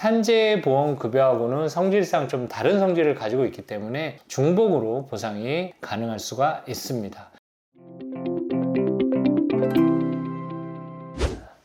산재보험급여하고는 성질상 좀 다른 성질을 가지고 있기 때문에 중복으로 보상이 가능할 수가 있습니다.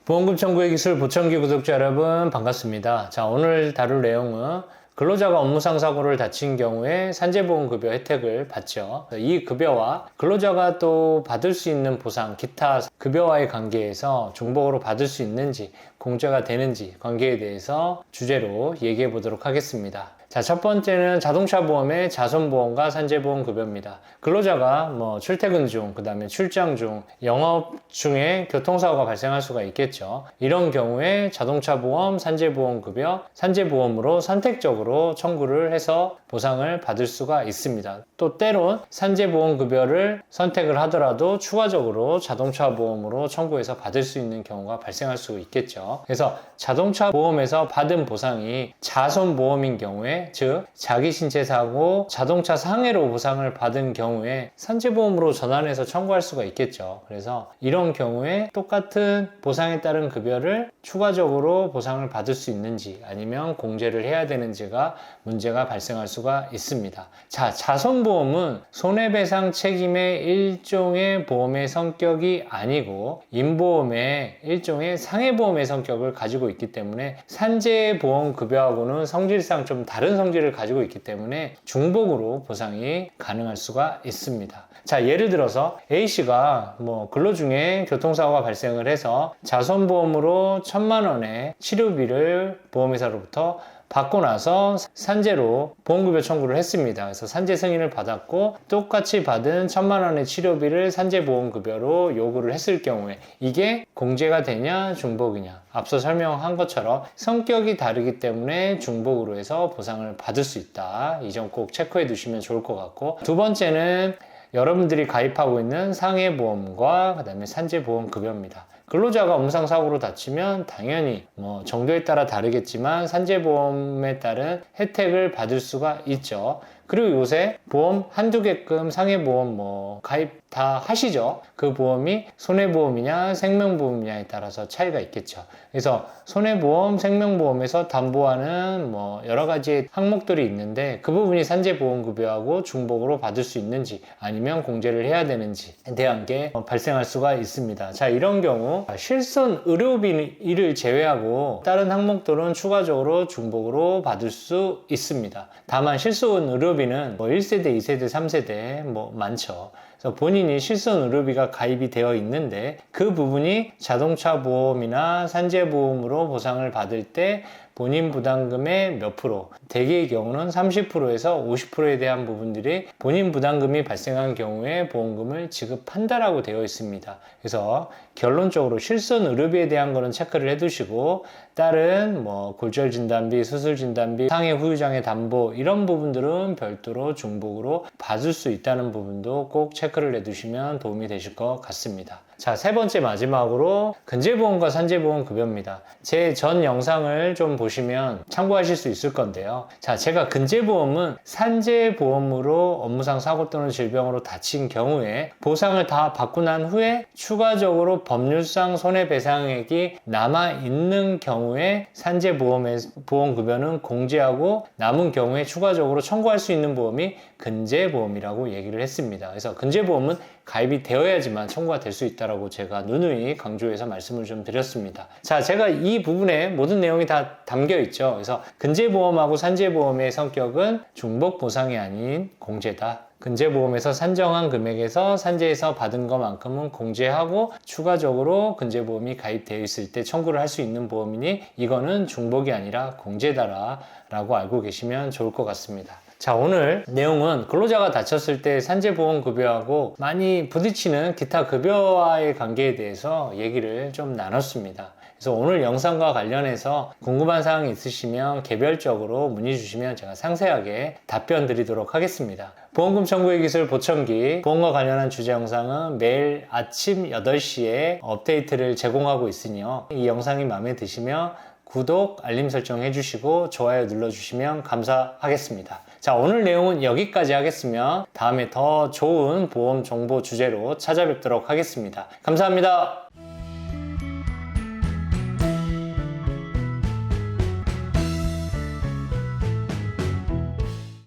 보험금 청구의 기술 보청기 구독자 여러분 반갑습니다. 자, 오늘 다룰 내용은 근로자가 업무상 사고를 다친 경우에 산재보험급여 혜택을 받죠. 이 급여와 근로자가 또 받을 수 있는 보상, 기타 급여와의 관계에서 중복으로 받을 수 있는지, 공제가 되는지 관계에 대해서 주제로 얘기해 보도록 하겠습니다. 자, 첫 번째는 자동차 보험의 자손보험과 산재보험 급여입니다. 근로자가 출퇴근 중, 그 다음에 출장 중, 영업 중에 교통사고가 발생할 수가 있겠죠. 이런 경우에 자동차 보험, 산재보험 급여, 산재보험으로 선택적으로 청구를 해서 보상을 받을 수가 있습니다. 또 때론 산재보험 급여를 선택을 하더라도 추가적으로 자동차 보험으로 청구해서 받을 수 있는 경우가 발생할 수 있겠죠. 그래서 자동차 보험에서 받은 보상이 자손보험인 경우에, 즉 자기 신체 사고, 자동차 상해로 보상을 받은 경우에 산재보험으로 전환해서 청구할 수가 있겠죠. 그래서 이런 경우에 똑같은 보상에 따른 급여를 추가적으로 보상을 받을 수 있는지 아니면 공제를 해야 되는지가 문제가 발생할 수가 있습니다. 자, 자손보험은 손해배상 책임의 일종의 보험의 성격이 아니고 임보험의 일종의 상해보험의 성격을 가지고 있기 때문에 산재보험 급여하고는 성질상 좀 다른 성질을 가지고 있기 때문에 중복으로 보상이 가능할 수가 있습니다. 자, 예를 들어서 A씨가 근로 중에 교통사고가 발생을 해서 자손보험으로 1,000만 원의 치료비를 보험회사로부터 받고 나서 산재로 보험급여 청구를 했습니다. 그래서 산재 승인을 받았고 똑같이 받은 1,000만 원의 치료비를 산재보험급여로 요구를 했을 경우에 이게 공제가 되냐 중복이냐, 앞서 설명한 것처럼 성격이 다르기 때문에 중복으로 해서 보상을 받을 수 있다. 이 점 꼭 체크해 두시면 좋을 것 같고, 두 번째는 여러분들이 가입하고 있는 상해보험과 그 다음에 산재보험급여입니다. 근로자가 업무상 사고로 다치면 당연히 정도에 따라 다르겠지만 산재보험에 따른 혜택을 받을 수가 있죠. 그리고 요새 보험 한두 개끔 상해보험 가입 다 하시죠. 그 보험이 손해보험이냐 생명보험이냐에 따라서 차이가 있겠죠. 그래서 손해보험, 생명보험에서 담보하는 여러 가지 항목들이 있는데 그 부분이 산재보험급여하고 중복으로 받을 수 있는지 아니면 공제를 해야 되는지에 대한 게 발생할 수가 있습니다. 자, 이런 경우 실손 의료비를 제외하고 다른 항목들은 추가적으로 중복으로 받을 수 있습니다. 다만 실손 의료비는 1세대, 2세대, 3세대 많죠. 그래서 본인이 실손 의료비가 가입이 되어 있는데 그 부분이 자동차 보험이나 산재보험으로 보상을 받을 때 본인 부담금의 몇 프로, 대개의 경우는 30%에서 50%에 대한 부분들이 본인 부담금이 발생한 경우에 보험금을 지급한다라고 되어 있습니다. 그래서 결론적으로 실손 의료비에 대한 거는 체크를 해두시고 다른 골절 진단비, 수술 진단비, 상해 후유장애 담보 이런 부분들은 별도로 중복으로 받을 수 있다는 부분도 꼭 체크를 해두시면 도움이 되실 것 같습니다. 자, 세 번째 마지막으로 근제보험과 산재보험 급여입니다. 제 전 영상을 좀 보시면 참고하실 수 있을 건데요. 자, 제가 근제보험은 산재보험으로 업무상 사고 또는 질병으로 다친 경우에 보상을 다 받고 난 후에 추가적으로 법률상 손해배상액이 남아있는 경우에 산재보험급여는 공제하고 남은 경우에 추가적으로 청구할 수 있는 보험이 근제보험이라고 얘기를 했습니다. 그래서 근제보험은 가입이 되어야지만 청구가 될 수 있다라고 제가 누누이 강조해서 말씀을 좀 드렸습니다. 자, 제가 이 부분에 모든 내용이 다 담겨 있죠. 그래서 근제보험하고 산재보험의 성격은 중복 보상이 아닌 공제다. 근제보험에서 산정한 금액에서 산재에서 받은 것만큼은 공제하고 추가적으로 근제보험이 가입되어 있을 때 청구를 할 수 있는 보험이니 이거는 중복이 아니라 공제다라 라고 알고 계시면 좋을 것 같습니다. 자, 오늘 내용은 근로자가 다쳤을 때 산재보험 급여하고 많이 부딪히는 기타 급여와의 관계에 대해서 얘기를 좀 나눴습니다. 그래서 오늘 영상과 관련해서 궁금한 사항이 있으시면 개별적으로 문의 주시면 제가 상세하게 답변 드리도록 하겠습니다. 보험금 청구의 기술 보청기 보험과 관련한 주제 영상은 매일 아침 8시에 업데이트를 제공하고 있으니요. 이 영상이 마음에 드시면 구독, 알림 설정 해주시고 좋아요 눌러주시면 감사하겠습니다. 자, 오늘 내용은 여기까지 하겠으면 다음에 더 좋은 보험 정보 주제로 찾아뵙도록 하겠습니다. 감사합니다.